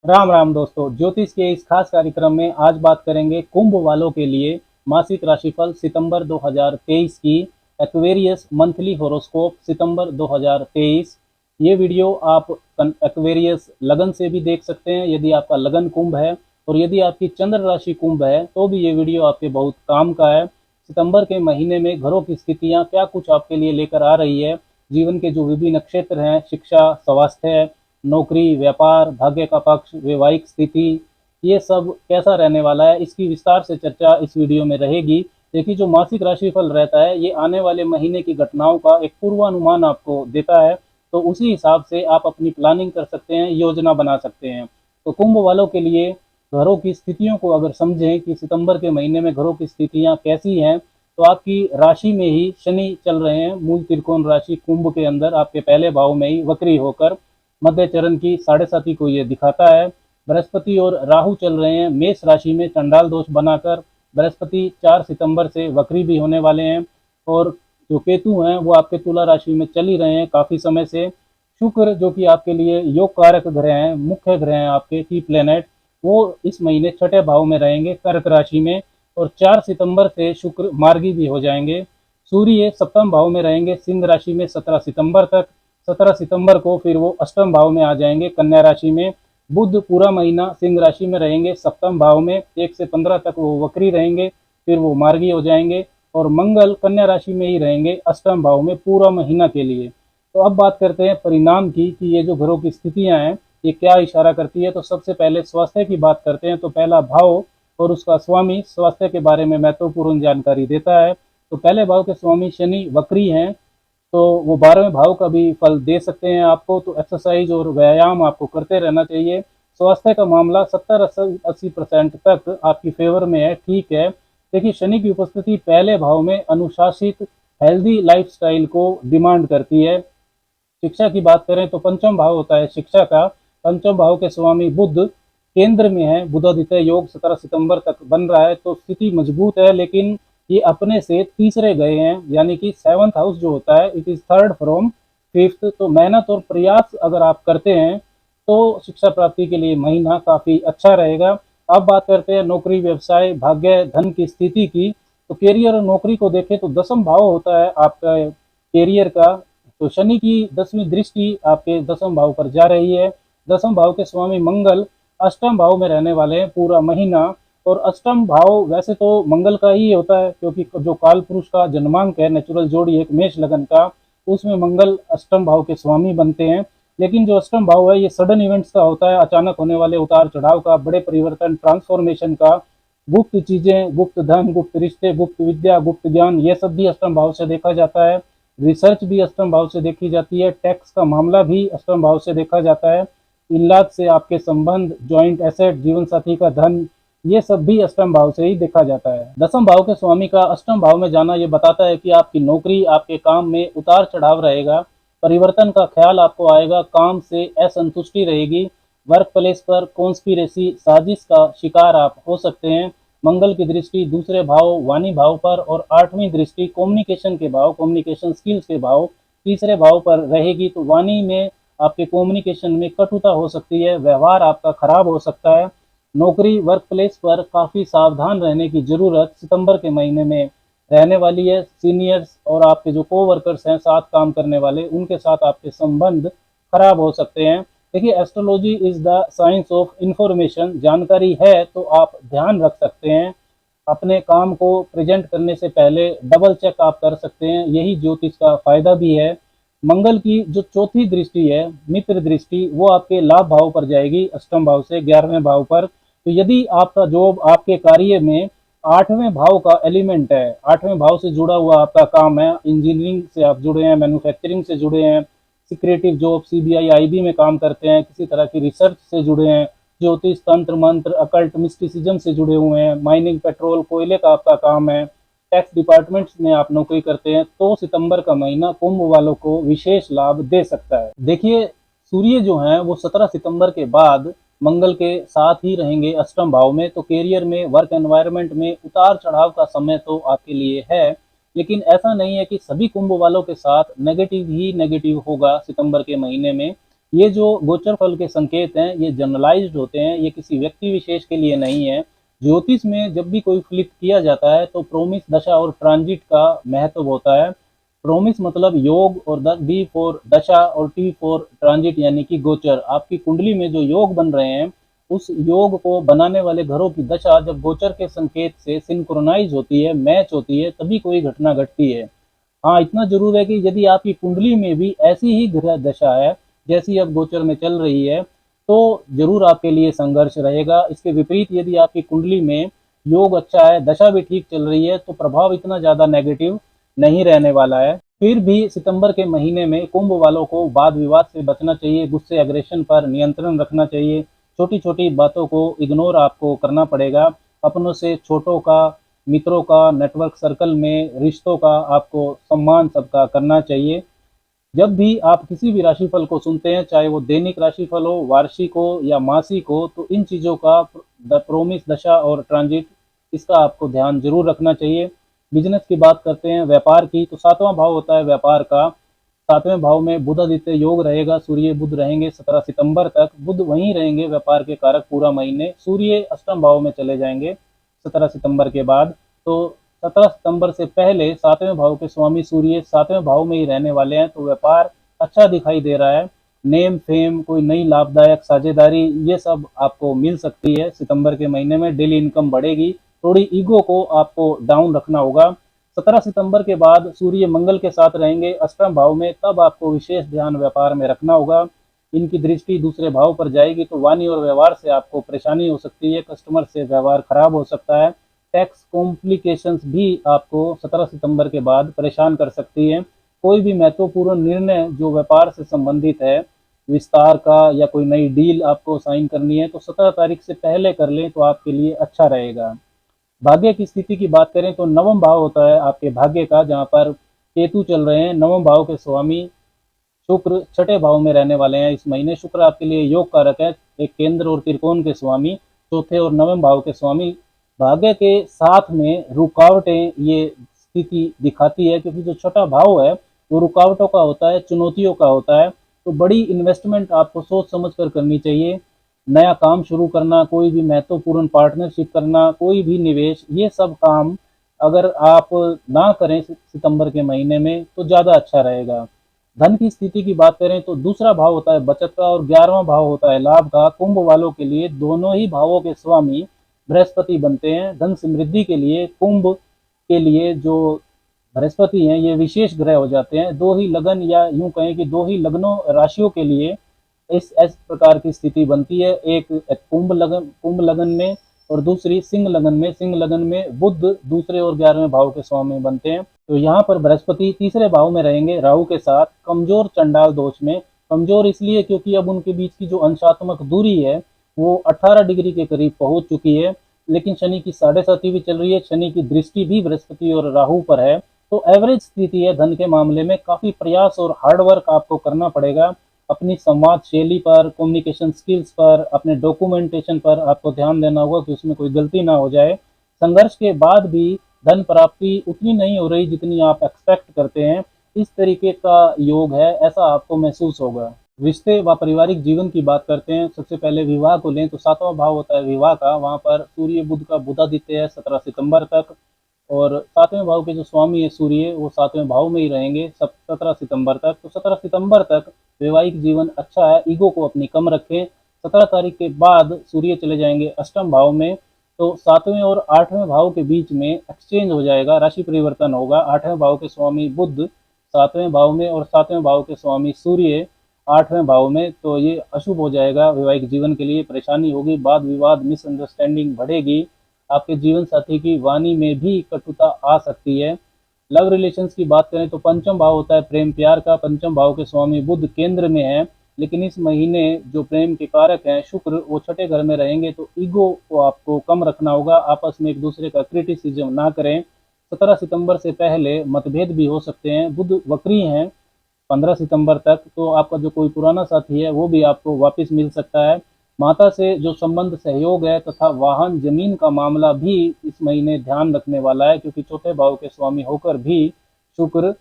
राम राम दोस्तों, ज्योतिष के इस खास कार्यक्रम में आज बात करेंगे कुंभ वालों के लिए मासिक राशिफल सितंबर 2023 की। एक्वेरियस मंथली होरोस्कोप सितंबर 2023। ये वीडियो आप एक्वेरियस लगन से भी देख सकते हैं यदि आपका लगन कुंभ है, और यदि आपकी चंद्र राशि कुंभ है तो भी ये वीडियो आपके बहुत काम का है। सितंबर के महीने में घरों की स्थितियां क्या कुछ आपके लिए लेकर आ रही है, जीवन के जो विभिन्न क्षेत्र हैं, शिक्षा, स्वास्थ्य, नौकरी, व्यापार, भाग्य का पक्ष, वैवाहिक स्थिति, ये सब कैसा रहने वाला है, इसकी विस्तार से चर्चा इस वीडियो में रहेगी। देखिए, जो मासिक राशिफल रहता है ये आने वाले महीने की घटनाओं का एक पूर्वानुमान आपको देता है, तो उसी हिसाब से आप अपनी प्लानिंग कर सकते हैं, योजना बना सकते हैं। तो कुंभ वालों के लिए घरों की स्थितियों को अगर समझें कि सितंबर के महीने में घरों की स्थितियां कैसी हैं, तो आपकी राशि में ही शनि चल रहे हैं, मूल त्रिकोण राशि कुंभ के अंदर आपके पहले भाव में ही वक्री होकर मध्य चरण की 7.5 को ये दिखाता है। बृहस्पति और राहु चल रहे हैं मेष राशि में चंडाल दोष बनाकर। बृहस्पति 4 सितंबर से वक्री भी होने वाले हैं, और जो केतु हैं वो आपके तुला राशि में चल ही रहे हैं काफी समय से। शुक्र जो कि आपके लिए योग कारक ग्रह हैं, मुख्य ग्रह हैं आपके की प्लेनेट, वो इस महीने छठे भाव में रहेंगे कर्क राशि में, और 4 सितंबर से शुक्र मार्गी भी हो जाएंगे। सूर्य सप्तम भाव में रहेंगे सिंह राशि में 17 सितंबर तक। 17 सितंबर को फिर वो अष्टम भाव में आ जाएंगे कन्या राशि में। बुध पूरा महीना सिंह राशि में रहेंगे सप्तम भाव में, 1 से 15 तक वो वक्री रहेंगे, फिर वो मार्गी हो जाएंगे। और मंगल कन्या राशि में ही रहेंगे अष्टम भाव में पूरा महीना के लिए। तो अब बात करते हैं परिणाम की कि ये जो ग्रहों की स्थितियां हैं ये क्या इशारा करती है। तो सबसे पहले स्वास्थ्य की बात करते हैं। तो पहला भाव और उसका स्वामी स्वास्थ्य के बारे में महत्वपूर्ण जानकारी देता है। तो पहले भाव के स्वामी शनि वक्री हैं, तो वो 12वें भाव का भी फल दे सकते हैं आपको। तो एक्सरसाइज और व्यायाम आपको करते रहना चाहिए। स्वास्थ्य का मामला 70-80% तक आपकी फेवर में है, ठीक है। देखिए, शनि की उपस्थिति पहले भाव में अनुशासित हेल्दी लाइफस्टाइल को डिमांड करती है। शिक्षा की बात करें तो पंचम भाव होता है शिक्षा का। पंचम भाव के स्वामी बुध केंद्र में है, बुधादित्य योग 17 सितंबर तक बन रहा है, तो स्थिति मजबूत है। लेकिन ये अपने से तीसरे गए हैं, यानी कि 7th हाउस जो होता है it is third from 5th। तो मेहनत और प्रयास अगर आप करते हैं तो शिक्षा प्राप्ति के लिए महीना काफी अच्छा रहेगा। अब बात करते हैं नौकरी, व्यवसाय, भाग्य, धन की स्थिति की। तो कैरियर और नौकरी को देखें तो 10th भाव होता है आपका कैरियर का। तो शनि की 10वीं दृष्टि आपके 10th भाव पर जा रही है। 10th भाव के स्वामी मंगल अष्टम भाव में रहने वाले हैं पूरा महीना। और अष्टम भाव वैसे तो मंगल का ही होता है, क्योंकि जो काल पुरुष का जन्मांक है, नेचुरल जोड़ी एक मेष लगन का, उसमें मंगल अष्टम भाव के स्वामी बनते हैं। लेकिन जो अष्टम भाव है ये सडन इवेंट्स का होता है, अचानक होने वाले उतार चढ़ाव का, बड़े परिवर्तन, ट्रांसफॉर्मेशन का। गुप्त चीजें, गुप्त धन, गुप्त रिश्ते, गुप्त विद्या, गुप्त ज्ञान, ये सब भी अष्टम भाव से देखा जाता है। रिसर्च भी अष्टम भाव से देखी जाती है। टैक्स का मामला भी अष्टम भाव से देखा जाता है। इलाज से आपके संबंध, जॉइंट एसेट, जीवन साथी का धन, ये सब भी अष्टम भाव से ही देखा जाता है। 10th भाव के स्वामी का अष्टम भाव में जाना ये बताता है कि आपकी नौकरी, आपके काम में उतार चढ़ाव रहेगा, परिवर्तन का ख्याल आपको आएगा, काम से असंतुष्टि रहेगी, वर्क प्लेस पर कॉन्स्पिरेसी, साजिश का शिकार आप हो सकते हैं। मंगल की दृष्टि दूसरे भाव वाणी भाव पर, और 8वीं दृष्टि कम्युनिकेशन के भाव, कम्युनिकेशन स्किल्स के भाव तीसरे भाव पर रहेगी। तो वाणी में, आपके कम्युनिकेशन में कटुता हो सकती है, व्यवहार आपका खराब हो सकता है। नौकरी, वर्क प्लेस पर काफ़ी सावधान रहने की ज़रूरत सितंबर के महीने में रहने वाली है। सीनियर्स और आपके जो कोवर्कर्स हैं, साथ काम करने वाले, उनके साथ आपके संबंध खराब हो सकते हैं। देखिए, astrology is the science of information. जानकारी है तो आप ध्यान रख सकते हैं। अपने काम को प्रेजेंट करने से पहले डबल चेक आप कर सकते हैं, यही ज्योतिष का फायदा भी है। मंगल की जो चौथी दृष्टि है, मित्र दृष्टि, वो आपके लाभ भाव पर जाएगी, अष्टम भाव से 11वें भाव पर। तो यदि आपका जॉब, आपके कार्य में 8वें भाव का एलिमेंट है, 8वें भाव से जुड़ा हुआ आपका काम है, इंजीनियरिंग से आप जुड़े हैं, मैन्युफैक्चरिंग से जुड़े हैं, सिक्रेटिव जॉब, सीबीआई, आईबी में काम करते हैं, किसी तरह की रिसर्च से जुड़े हैं, ज्योतिष, तंत्र मंत्र, अकल्ट, मिस्टिसिज्म से जुड़े हुए हैं, माइनिंग, पेट्रोल, कोयले का आपका काम है, टैक्स डिपार्टमेंट्स में आप नौकरी करते हैं, तो सितंबर का महीना कुंभ वालों को विशेष लाभ दे सकता है। देखिए, सूर्य जो है वो 17 सितंबर के बाद मंगल के साथ ही रहेंगे अष्टम भाव में। तो कैरियर में, वर्क एनवायरनमेंट में उतार चढ़ाव का समय तो आपके लिए है, लेकिन ऐसा नहीं है कि सभी कुंभ वालों के साथ नेगेटिव ही नेगेटिव होगा सितंबर के महीने में। ये जो गोचर फल के संकेत हैं ये जनरलाइज्ड होते हैं, ये किसी व्यक्ति विशेष के लिए नहीं है। ज्योतिष में जब भी कोई फ्लिप किया जाता है तो प्रोमिस दशा और ट्रांजिट का महत्व होता है। प्रोमिस मतलब योग, और बी फॉर दशा और टी फॉर ट्रांजिट यानी कि गोचर। आपकी कुंडली में जो योग बन रहे हैं उस योग को बनाने वाले घरों की दशा जब गोचर के संकेत से सिंक्रोनाइज होती है, मैच होती है, तभी कोई घटना घटती है। हाँ, इतना जरूर है कि यदि आपकी कुंडली में भी ऐसी ही ग्रह दशा है जैसी अब गोचर में चल रही है तो जरूर आपके लिए संघर्ष रहेगा। इसके विपरीत यदि आपकी कुंडली में योग अच्छा है, दशा भी ठीक चल रही है, तो प्रभाव इतना ज्यादा नेगेटिव नहीं रहने वाला है। फिर भी सितंबर के महीने में कुंभ वालों को वाद विवाद से बचना चाहिए, गुस्से एग्रेशन पर नियंत्रण रखना चाहिए। छोटी छोटी बातों को इग्नोर आपको करना पड़ेगा। अपनों से छोटों का, मित्रों का, नेटवर्क सर्कल में रिश्तों का आपको सम्मान सबका करना चाहिए। जब भी आप किसी भी राशिफल को सुनते हैं, चाहे वो दैनिक राशिफल हो, वार्षिक हो या मासिक हो, तो इन चीज़ों का प्रोमिस दशा और ट्रांजिट, इसका आपको ध्यान जरूर रखना चाहिए। बिजनेस की बात करते हैं, व्यापार की, तो सातवां भाव होता है व्यापार का। सातवें भाव में बुधादित्य योग रहेगा, सूर्य बुध रहेंगे 17 सितंबर तक। बुध वहीं रहेंगे व्यापार के कारक पूरा महीने। सूर्य अष्टम भाव में चले जाएंगे 17 सितंबर के बाद। तो 17 सितंबर से पहले सातवें भाव के स्वामी सूर्य सातवें भाव में ही रहने वाले हैं, तो व्यापार अच्छा दिखाई दे रहा है। नेम फेम, कोई नई लाभदायक साझेदारी, ये सब आपको मिल सकती है सितंबर के महीने में। डेली इनकम बढ़ेगी। थोड़ी ईगो को आपको डाउन रखना होगा। 17 सितंबर के बाद सूर्य मंगल के साथ रहेंगे अष्टम भाव में, तब आपको विशेष ध्यान व्यापार में रखना होगा। इनकी दृष्टि दूसरे भाव पर जाएगी तो वाणी और व्यवहार से आपको परेशानी हो सकती है, कस्टमर से व्यवहार खराब हो सकता है। टैक्स कॉम्प्लिकेशंस भी आपको 17 सितंबर के बाद परेशान कर सकती है। कोई भी महत्वपूर्ण निर्णय जो व्यापार से संबंधित है, विस्तार का या कोई नई डील आपको साइन करनी है, तो 17 तारीख से पहले कर लें तो आपके लिए अच्छा रहेगा। भाग्य की स्थिति की बात करें तो नवम भाव होता है आपके भाग्य का, जहां पर केतु चल रहे हैं। नवम भाव के स्वामी शुक्र छठे भाव में रहने वाले हैं इस महीने। शुक्र आपके लिए योग कारक है, एक केंद्र और त्रिकोण के स्वामी, चौथे और नवम भाव के स्वामी। भाग्य के साथ में रुकावटें ये स्थिति दिखाती है, क्योंकि जो छठा भाव है वो रुकावटों का होता है, चुनौतियों का होता है। तो बड़ी इन्वेस्टमेंट आपको सोच समझ कर करनी चाहिए। नया काम शुरू करना, कोई भी महत्वपूर्ण पार्टनरशिप करना, कोई भी निवेश, ये सब काम अगर आप ना करें सितंबर के महीने में तो ज़्यादा अच्छा रहेगा। धन की स्थिति की बात करें तो दूसरा भाव होता है बचत का और 11वां भाव होता है लाभ का। कुंभ वालों के लिए दोनों ही भावों के स्वामी बृहस्पति बनते हैं। धन समृद्धि के लिए कुंभ के लिए जो बृहस्पति हैं ये विशेष ग्रह हो जाते हैं। दो ही लगन, या यूं कहें कि दो ही लग्नों राशियों के लिए इस प्रकार की स्थिति बनती है। एक कुंभ लगन में और दूसरी सिंह लगन में। सिंह लगन में बुध दूसरे और 11वें भाव के स्वामी बनते हैं। तो यहाँ पर बृहस्पति तीसरे भाव में रहेंगे राहु के साथ, कमजोर चंडाल दोष में। कमजोर इसलिए क्योंकि अब उनके बीच की जो अंशात्मक दूरी है वो 18 डिग्री के करीब पहुंच चुकी है। लेकिन शनि की 7.5 भी चल रही है, शनि की दृष्टि भी बृहस्पति और राहु पर है। तो एवरेज स्थिति है धन के मामले में। काफी प्रयास और हार्डवर्क आपको करना पड़ेगा। अपनी संवाद शैली पर, कम्युनिकेशन स्किल्स पर, अपने डॉक्यूमेंटेशन पर आपको ध्यान देना होगा कि उसमें कोई गलती ना हो जाए। संघर्ष के बाद भी धन प्राप्ति उतनी नहीं हो रही जितनी आप एक्सपेक्ट करते हैं, इस तरीके का योग है, ऐसा आपको महसूस होगा। रिश्ते व पारिवारिक जीवन की बात करते हैं। सबसे पहले विवाह को लें तो सातवां भाव होता है विवाह का, वहां पर सूर्य बुध का बुधादित्य है 17 सितंबर तक। और सातवें भाव के जो स्वामी है सूर्य, वो सातवें भाव में ही रहेंगे 17 सितंबर तक। तो 17 सितंबर तक वैवाहिक जीवन अच्छा है, ईगो को अपनी कम रखें। 17 तारीख के बाद सूर्य चले जाएंगे अष्टम भाव में, तो सातवें और आठवें भाव के बीच में एक्सचेंज हो जाएगा, राशि परिवर्तन होगा। आठवें भाव के स्वामी बुध सातवें भाव में और सातवें भाव के स्वामी सूर्य आठवें भाव में, तो ये अशुभ हो जाएगा। वैवाहिक जीवन के लिए परेशानी होगी, वाद विवाद, मिसअंडरस्टैंडिंग बढ़ेगी। आपके जीवन साथी की वाणी में भी कटुता आ सकती है। लव रिलेशंस की बात करें तो पंचम भाव होता है प्रेम प्यार का। पंचम भाव के स्वामी बुध केंद्र में है, लेकिन इस महीने जो प्रेम के कारक हैं शुक्र, वो छठे घर में रहेंगे। तो ईगो को आपको कम रखना होगा, आपस में एक दूसरे का क्रिटिसिज्म ना करें। 17 सितंबर से पहले मतभेद भी हो सकते हैं। बुध वक्री हैं 15 सितंबर तक, तो आपका जो कोई पुराना साथी है वो भी आपको वापस मिल सकता है। माता से जो संबंध सहयोग है तथा वाहन जमीन का मामला भी इस महीने ध्यान रखने वाला है, क्योंकि चौथे भाव के स्वामी होकर भी शुक्र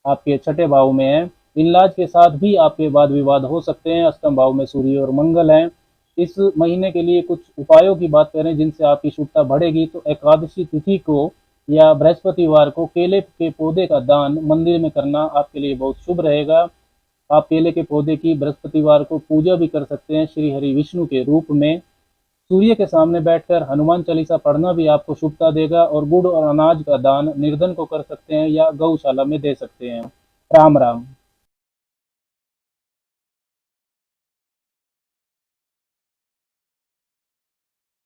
आपके छठे भाव में है। इनलाज के साथ भी आपके वाद विवाद हो सकते हैं। अष्टम भाव में सूर्य और मंगल हैं। इस महीने के लिए कुछ उपायों की बात करें जिनसे आपकी शुभता बढ़ेगी, तो एकादशी तिथि को या बृहस्पतिवार को केले के पौधे का दान मंदिर में करना आपके लिए बहुत शुभ रहेगा। आप केले के पौधे की बृहस्पतिवार को पूजा भी कर सकते हैं श्री हरि विष्णु के रूप में। सूर्य के सामने बैठकर हनुमान चालीसा पढ़ना भी आपको शुभता देगा, और गुड़ और अनाज का दान निर्धन को कर सकते हैं या गौशाला में दे सकते हैं। राम राम।